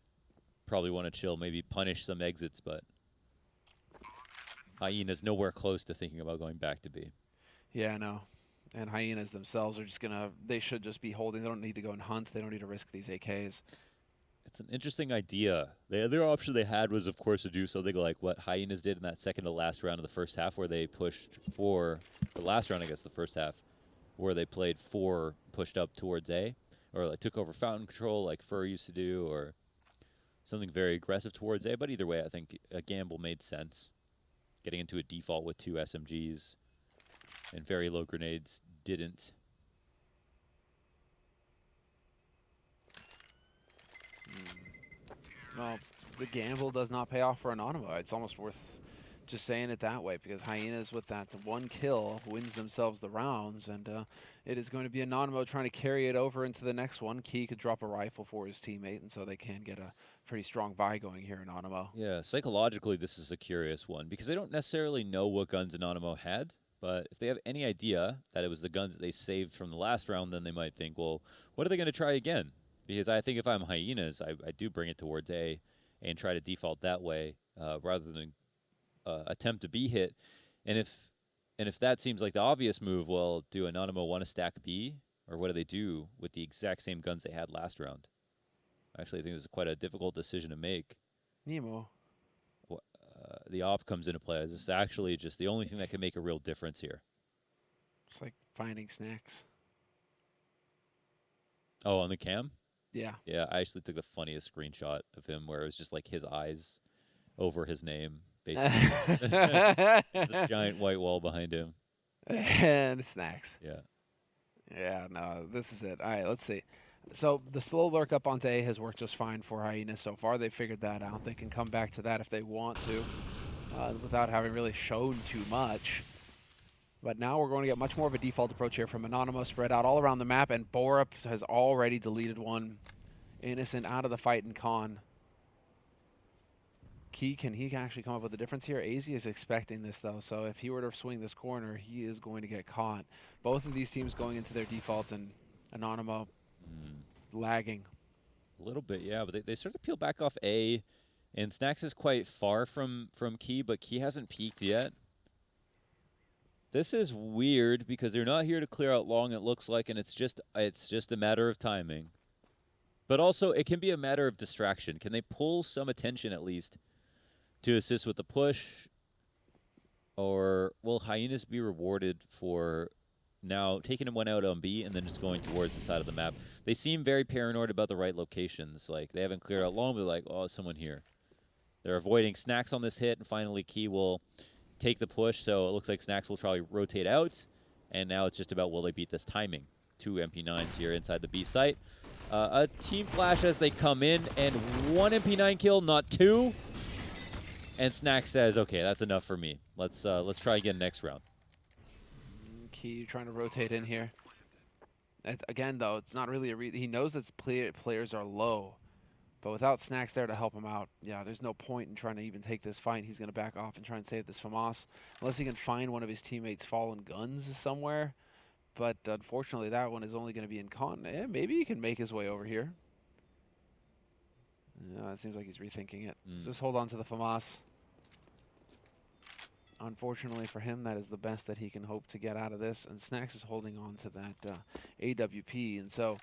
Speaker 1: probably want to chill, maybe punish some exits, but Hyena's nowhere close to thinking about going back to B.
Speaker 2: Yeah, I know. And Hyenas themselves are just they should just be holding. They don't need to go and hunt. They don't need to risk these AKs.
Speaker 1: It's an interesting idea. The other option they had was, of course, to do something like what Hyenas did in that second to last round of the first half, where they pushed for the last round, I guess, the first half, where they played 4, pushed up towards A, or like took over fountain control like Fur used to do, or something very aggressive towards A. But either way, I think a gamble made sense. Getting into a default with 2 SMGs and very low grenades didn't.
Speaker 2: Well, the gamble does not pay off for Anonymo. It's almost worth just saying it that way, because Hyenas with that 1 kill wins themselves the rounds, and it is going to be Anonymo trying to carry it over into the next one. Key could drop a rifle for his teammate, and so they can get a pretty strong buy going here in Anonymo.
Speaker 1: Yeah, psychologically, this is a curious one because they don't necessarily know what guns Anonymo had. But if they have any idea that it was the guns that they saved from the last round, then they might think, well, what are they going to try again? Because I think if I'm Hyenas, I do bring it towards A and try to default that way rather than attempt to B hit. And if that seems like the obvious move, well, do Anonymo want to stack B? Or what do they do with the exact same guns they had last round? Actually, I think this is quite a difficult decision to make.
Speaker 2: Nemo.
Speaker 1: The op comes into play. This is actually just the only thing that can make a real difference here.
Speaker 2: Just like finding snacks.
Speaker 1: Oh, on the cam?
Speaker 2: Yeah.
Speaker 1: Yeah, I actually took the funniest screenshot of him where it was just like his eyes over his name, basically. There's a giant white wall behind him.
Speaker 2: And snacks.
Speaker 1: Yeah.
Speaker 2: Yeah, no, this is it. All right, let's see. So the slow lurk up onto A has worked just fine for Hyenas so far. They figured that out. They can come back to that if they want to without having really shown too much. But now we're going to get much more of a default approach here from Anonymo, spread out all around the map, and Borup has already deleted one. Innocent out of the fight in Con. Key, can he actually come up with a difference here? AZ is expecting this, though, so if he were to swing this corner, he is going to get caught. Both of these teams going into their defaults, and Anonymo lagging.
Speaker 1: A little bit, yeah, but they start to peel back off A, and Snacks is quite far from Key, but Key hasn't peaked yet. This is weird because they're not here to clear out long, it looks like, and it's just a matter of timing. But also, it can be a matter of distraction. Can they pull some attention at least to assist with the push? Or will Hyenas be rewarded for now taking one out on B and then just going towards the side of the map? They seem very paranoid about the right locations. Like, they haven't cleared out long, but they're like, oh, someone here. They're avoiding Snacks on this hit, and finally Key will take the push, so it looks like Snacks will probably rotate out, and now it's just about will they beat this timing. 2 MP9s here inside the B site. A team flash as they come in, and 1 MP9 kill, not 2. And Snacks says, okay, that's enough for me. Let's try again next round.
Speaker 2: Key trying to rotate in here. Again, though, it's not really he knows that players are low, but without Snacks there to help him out, yeah, there's no point in trying to even take this fight. He's going to back off and try and save this FAMAS, unless he can find one of his teammates' fallen guns somewhere. But unfortunately, that one is only going to be in Con. Maybe he can make his way over here. Yeah, it seems like he's rethinking it. Just hold on to the FAMAS. Unfortunately for him, that is the best that he can hope to get out of this. And Snacks is holding on to that AWP. And so,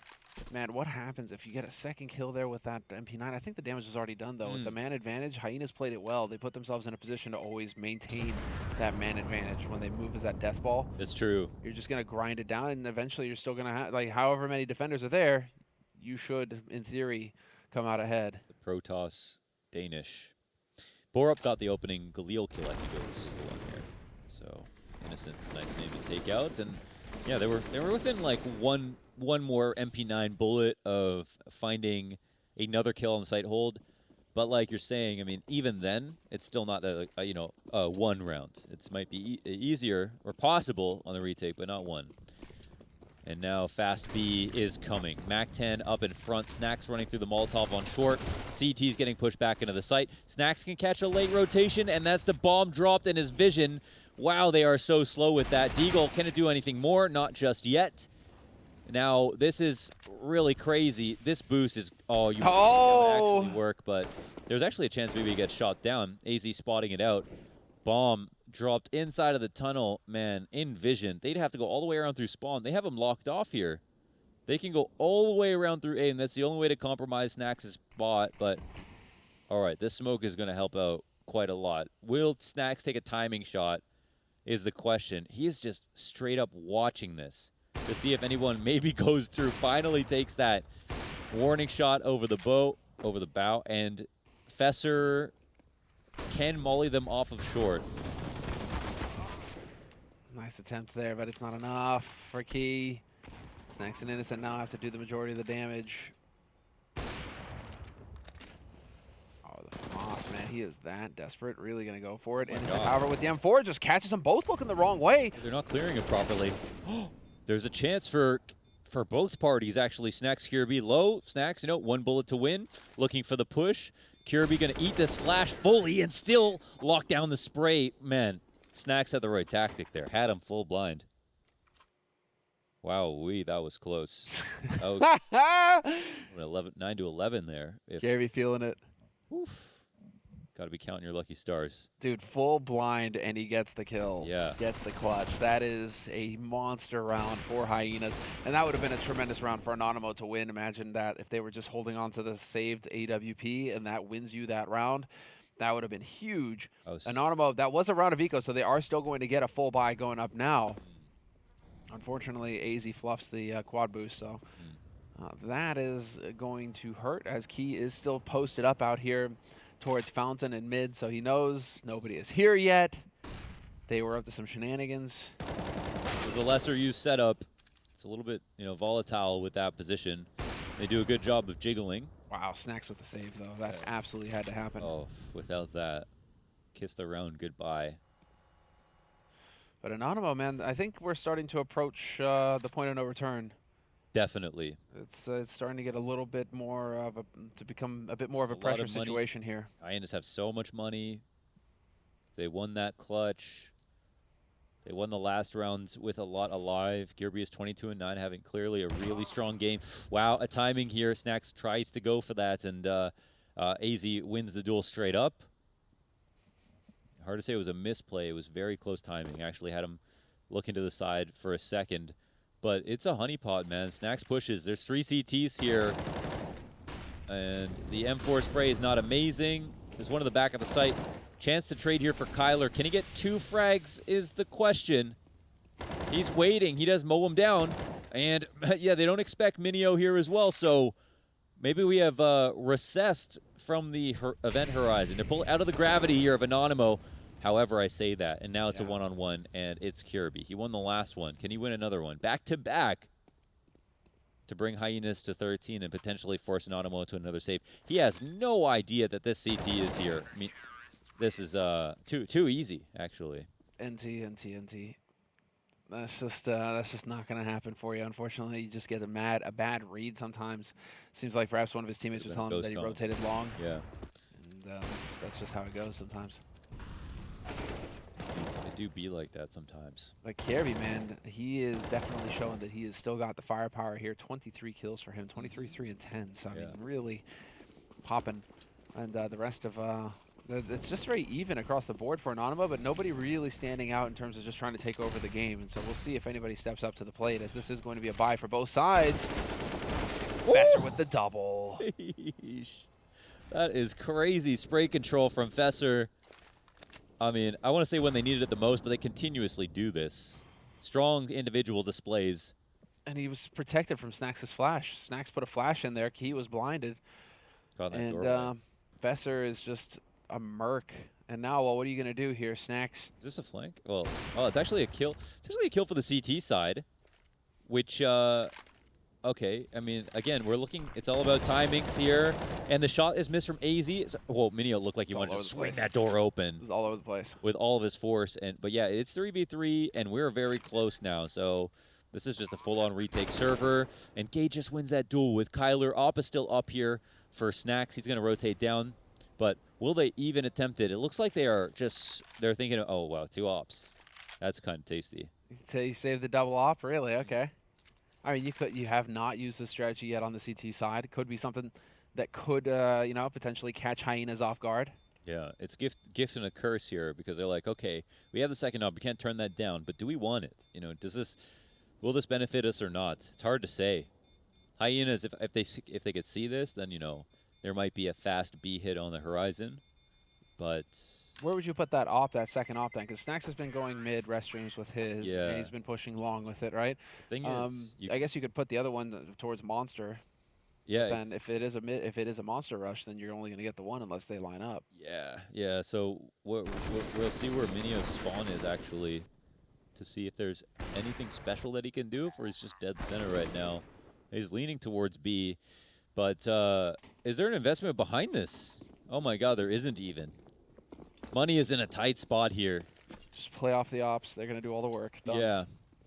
Speaker 2: man, what happens if you get a second kill there with that MP9? I think the damage is already done, though. With the man advantage, Hyenas played it well. They put themselves in a position to always maintain that man advantage when they move as that death ball.
Speaker 1: It's true.
Speaker 2: You're just going to grind it down, and eventually you're still going to have, like, however many defenders are there, you should, in theory, come out ahead.
Speaker 1: The Protoss Danish. Borup got the opening Galil kill, I think it was the one here. So, Innocent's a nice name to take out. And, yeah, they were within, like, one more MP9 bullet of finding another kill on the site hold. But like you're saying, I mean, even then, it's still not a one round. It might be easier or possible on the retake, but not one. And now Fast B is coming. Mac-10 up in front. Snacks running through the Molotov on short. CT's getting pushed back into the site. Snacks can catch a late rotation, and that's the bomb dropped in his vision. Wow, they are so slow with that. Deagle, can it do anything more? Not just yet. Now, this is really crazy. This boost is, it actually work, but there's actually a chance maybe he gets shot down. AZ spotting it out. Bomb dropped inside of the tunnel. Man, in vision. They'd have to go all the way around through spawn. They have him locked off here. They can go all the way around through A, and that's the only way to compromise Snacks' spot. But, all right, this smoke is going to help out quite a lot. Will Snacks take a timing shot is the question. He is just straight up watching this to see if anyone maybe goes through. Finally takes that warning shot over the bow, and Fesser can molly them off of short.
Speaker 2: Nice attempt there, but it's not enough for Key. Snacks and Innocent now have to do the majority of the damage. Oh, the FAMAS, man, he is that desperate. Really going to go for it. Innocent, however, with the M4, just catches them both looking the wrong way.
Speaker 1: They're not clearing it properly. There's a chance for both parties, actually. Snacks, Kirby low. Snacks, one bullet to win. Looking for the push. Kirby going to eat this flash fully and still lock down the spray. Man, Snacks had the right tactic there. Had him full blind. Wow, that was close. Oh, 9 to 11 there.
Speaker 2: Gary feeling it.
Speaker 1: Got to be counting your lucky stars.
Speaker 2: Dude, full blind, and he gets the kill.
Speaker 1: Yeah.
Speaker 2: Gets the clutch. That is a monster round for Hyenas. And that would have been a tremendous round for Anonymo to win. Imagine that if they were just holding on to the saved AWP, and that wins you that round. That would have been huge. Anonymo, that was a round of eco, so they are still going to get a full buy going up now. Unfortunately, AZ fluffs the quad boost, so that is going to hurt, as Key is still posted up out here towards Fountain and mid, so he knows nobody is here yet. They were up to some shenanigans.
Speaker 1: This is a lesser used setup. It's a little bit, volatile with that position. They do a good job of jiggling.
Speaker 2: Wow, Snacks with the save, though. That absolutely had to happen.
Speaker 1: Oh, without that, kiss the round goodbye.
Speaker 2: But Anonymo, man, I think we're starting to approach the point of no return.
Speaker 1: Definitely.
Speaker 2: It's starting to get a little bit more of become a bit more of a pressure situation here.
Speaker 1: Hyenas have so much money. They won that clutch. They won the last rounds with a lot alive. Gearby is 22-9, having clearly a really strong game. Wow, a timing here. Snacks tries to go for that, and AZ wins the duel straight up. Hard to say it was a misplay. It was very close timing. Actually had him looking to the side for a second. But it's a honeypot, man. Snacks pushes. There's 3 CTs here. And the M4 spray is not amazing. There's one at the back of the site. Chance to trade here for Kyler. Can he get 2 frags is the question. He's waiting. He does mow him down. And, yeah, they don't expect Minio here as well. So maybe we have recessed from the event horizon. They're pulling out of the gravity here of Anonymo. However, I say that, and now it's a one-on-one, and it's Kirby. He won the last one. Can he win another one? Back-to-back to bring Hyenas to 13 and potentially force Anonymo to another save. He has no idea that this CT is here. I mean, this is too easy, actually.
Speaker 2: NT. That's just not going to happen for you. Unfortunately, you just get a bad read sometimes. Seems like perhaps one of his teammates was telling him that he rotated long.
Speaker 1: Yeah.
Speaker 2: And that's just how it goes sometimes.
Speaker 1: They do be like that sometimes.
Speaker 2: But Kirby, man, he is definitely showing that he has still got the firepower here. 23 kills for him, 23, 3, and 10. So, I mean, really popping. And the rest of it's just very even across the board for Anonymo, but nobody really standing out in terms of just trying to take over the game. And so we'll see if anybody steps up to the plate, as this is going to be a buy for both sides. Fesser with the double.
Speaker 1: That is crazy spray control from Fesser. I mean, I want to say when they needed it the most, but they continuously do this. Strong individual displays.
Speaker 2: And he was protected from Snacks' flash. Snacks put a flash in there. Key was blinded. And Fesser is just a merc. And now, well, what are you going to do here, Snacks?
Speaker 1: Is this a flank? Well, it's actually a kill. It's actually a kill for the CT side, which, okay. I mean, again, we're looking. It's all about timings here. And the shot is missed from AZ. Well, Minio looked like he wanted to swing that door open.
Speaker 2: It's all over the place.
Speaker 1: With all of his force. But yeah, it's 3v3, and we're very close now. So this is just a full-on retake server. And Gage just wins that duel with Kyler. Op is still up here for Snacks. He's going to rotate down. But will they even attempt it? It looks like they're thinking, oh, wow, 2 ops. That's kind of tasty.
Speaker 2: You saved the double op? Really? Okay. I mean, you have not used this strategy yet on the CT side. It could be something that could, potentially catch Hyenas off guard.
Speaker 1: Yeah, it's gift and a curse here, because they're like, okay, we have the second op, we can't turn that down, but do we want it? Will this benefit us or not? It's hard to say. Hyenas, if they could see this, then there might be a fast B hit on the horizon, but
Speaker 2: where would you put that second op then? Because Snacks has been going mid restrooms with his, and he's been pushing long with it, right?
Speaker 1: Thing is,
Speaker 2: I guess you could put the other one towards Monster.
Speaker 1: Yeah.
Speaker 2: Then if it is a Monster rush, then you're only going to get the one unless they line up.
Speaker 1: Yeah. So we'll see where Minio's spawn is actually, to see if there's anything special that he can do, or he's just dead center right now. He's leaning towards B, but is there an investment behind this? Oh my God, there isn't even. Money is in a tight spot here.
Speaker 2: Just play off the ops. They're going to do all the work. Done.
Speaker 1: Yeah.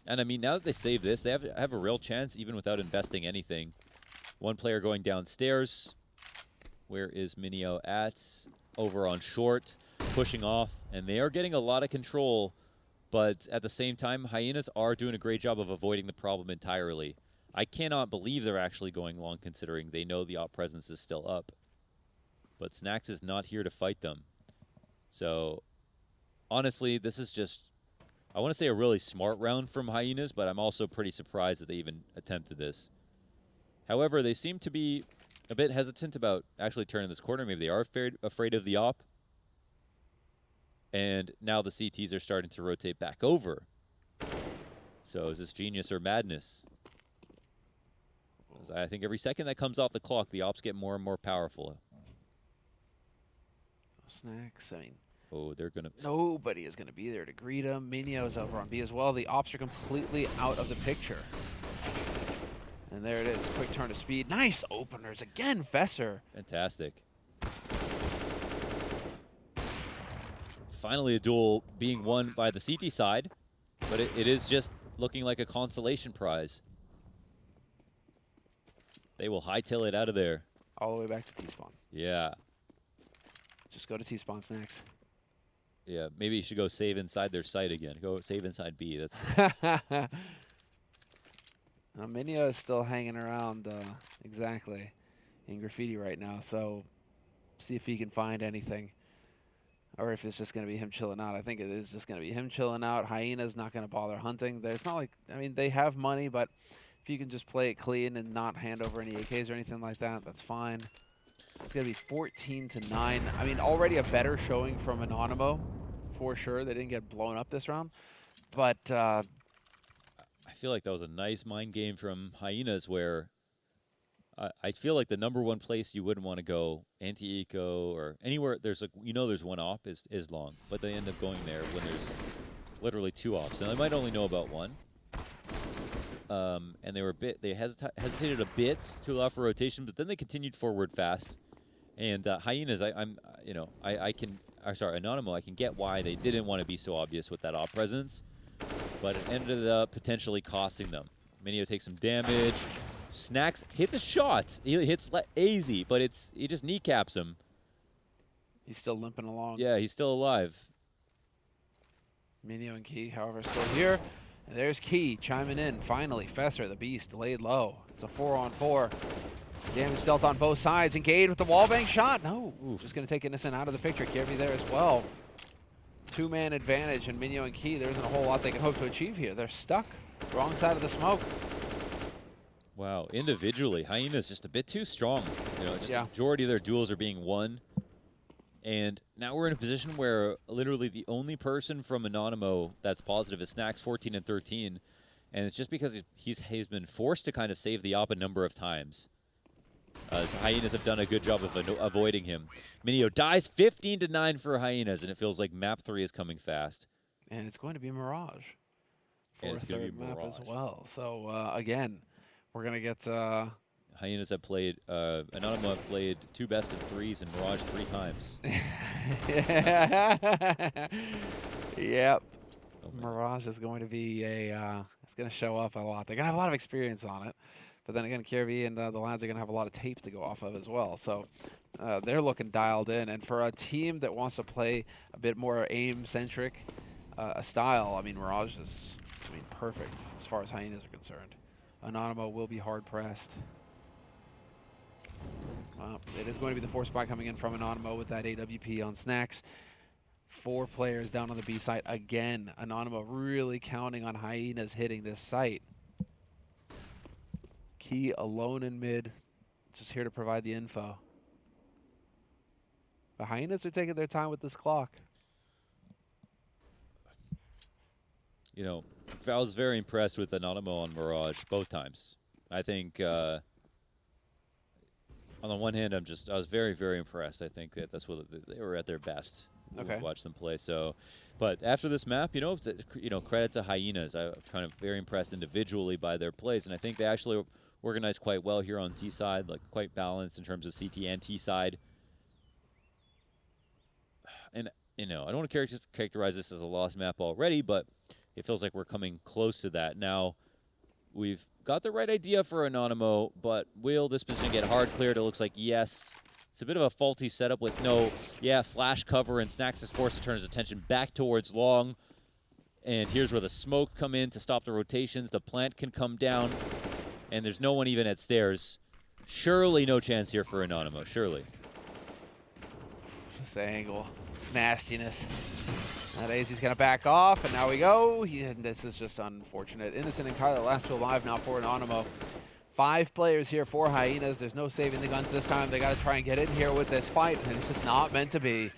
Speaker 1: And I mean, now that they save this, they have a real chance even without investing anything. One player going downstairs. Where is Minio at? Over on short. pushing off, and they are getting a lot of control. But at the same time, Hyenas are doing a great job of avoiding the problem entirely. I cannot believe they're actually going long, considering they know the op presence is still up. But Snacks is not here to fight them. So, honestly, this is just, I want to say a really smart round from Hyenas, but I'm also pretty surprised that they even attempted this. However, they seem to be a bit hesitant about actually turning this corner. Maybe they are afraid of the op. And now the CTs are starting to rotate back over. So is this genius or madness? I think every second that comes off the clock, the ops get more and more powerful.
Speaker 2: Snacks, I mean,
Speaker 1: Oh, they're going to...
Speaker 2: nobody is going to be there to greet him. Minio's over on B as well. The ops are completely out of the picture. And there it is. Quick turn of speed. Nice openers again, Fesser.
Speaker 1: Fantastic. Finally, a duel being won by the CT side, but it is just looking like a consolation prize. They will hightail it out of there.
Speaker 2: All the way back to T-spawn.
Speaker 1: Yeah.
Speaker 2: Just go to T-spawn, Snacks.
Speaker 1: Yeah, maybe you should go save inside their site again. Go save inside B. That's
Speaker 2: Now, Minio is still hanging around exactly in graffiti right now, so see if he can find anything. Or if it's just going to be him chilling out. I think it is just going to be him chilling out. Hyena's not going to bother hunting. There's not like, I mean, they have money, but if you can just play it clean and not hand over any AKs or anything like that, that's fine. It's going to be 14-9. I mean, already a better showing from Anonymo, for sure. They didn't get blown up this round. But
Speaker 1: I feel like that was a nice mind game from Hyenas where I feel like the #1 place you wouldn't want to go, anti-eco or anywhere there's like, there's one op is long, but they end up going there when there's literally 2 ops. And they might only know about one. And they hesitated a bit to allow for rotation, but then they continued forward fast. And Hyenas, Anonymo, I can get why they didn't want to be so obvious with that op presence, but it ended up potentially costing them. Minio takes some damage. Snacks hits a shot. He hits easy, but he just kneecaps him.
Speaker 2: he's still limping along.
Speaker 1: Yeah, he's still alive.
Speaker 2: Minio and Key, however, still here. And there's Key chiming in. Finally, Fesser, the beast, laid low. It's a 4-on-4. Damage dealt on both sides. Engaged with the wallbang shot. No, just going to take Innocent out of the picture. Kirby there as well. 2-man advantage, and Minio and Key, there isn't a whole lot they can hope to achieve here. They're stuck. Wrong side of the smoke.
Speaker 1: Wow, individually, Hyena's just a bit too strong. The majority of their duels are being won. And now we're in a position where literally the only person from Anonymo that's positive is Snacks, 14 and 13. And it's just because he's been forced to kind of save the op a number of times. So Hyenas have done a good job of avoiding him. Minio dies 15-9 for Hyenas, and it feels like map 3 is coming fast.
Speaker 2: And it's going to be Mirage for
Speaker 1: And
Speaker 2: a
Speaker 1: it's gonna
Speaker 2: third
Speaker 1: be
Speaker 2: map as
Speaker 1: Mirage.
Speaker 2: well. So, again, we're going to get...
Speaker 1: Hyenas have played, Anonymo have played 2 best-of-3s and Mirage 3 times.
Speaker 2: Yep.
Speaker 1: Oh, man.
Speaker 2: Mirage is going to be it's going to show up a lot. They're going to have a lot of experience on it. But then again, Kirby and the lads are going to have a lot of tape to go off of as well. So they're looking dialed in. And for a team that wants to play a bit more aim-centric style, I mean, Mirage is, perfect as far as Hyenas are concerned. Anonymo will be hard-pressed. It is going to be the 4th spot coming in from Anonymo with that AWP on Snacks. 4 players down on the B site again. Anonymo really counting on Hyenas hitting this site. Key alone in mid, just here to provide the info. The Hyenas are taking their time with this clock.
Speaker 1: I was very impressed with Anonymo on Mirage both times. I think on the one hand, I was very, very impressed. I think that's what they were at their best.
Speaker 2: Okay.
Speaker 1: Watch them play. So, but after this map, credit to Hyenas. I'm kind of very impressed individually by their plays, and I think they actually organized quite well here on T side, like quite balanced in terms of CT and T side. And I don't want to characterize this as a lost map already, but it feels like we're coming close to that. Now, we've got the right idea for Anonymo, but will this position get hard cleared? It looks like yes. It's a bit of a faulty setup with no, flash cover, and Snacks is forced to turn his attention back towards long. And here's where the smoke come in to stop the rotations. The plant can come down, and there's no one even at stairs. Surely no chance here for Anonymo, surely.
Speaker 2: This angle, nastiness. Now Daisy's gonna back off, and now we go. This is just unfortunate. Innocent and Kyler, last two alive now for Anonymo. 5 players here for Hyenas. There's no saving the guns this time. They gotta try and get in here with this fight, and it's just not meant to be.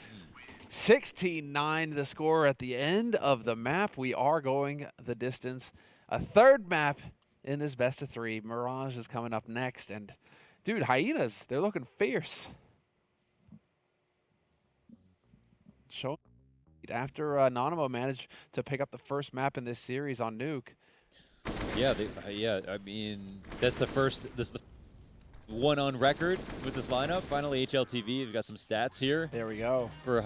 Speaker 2: 16-9 the score at the end of the map. We are going the distance. A third map in this best of 3. Mirage is coming up next, and dude, Hyenas, they're looking fierce. Show after Anonymo managed to pick up the first map in this series on Nuke.
Speaker 1: Yeah, I mean, this is the one on record with this lineup. Finally, HLTV, we've got some stats here
Speaker 2: There we go.
Speaker 1: for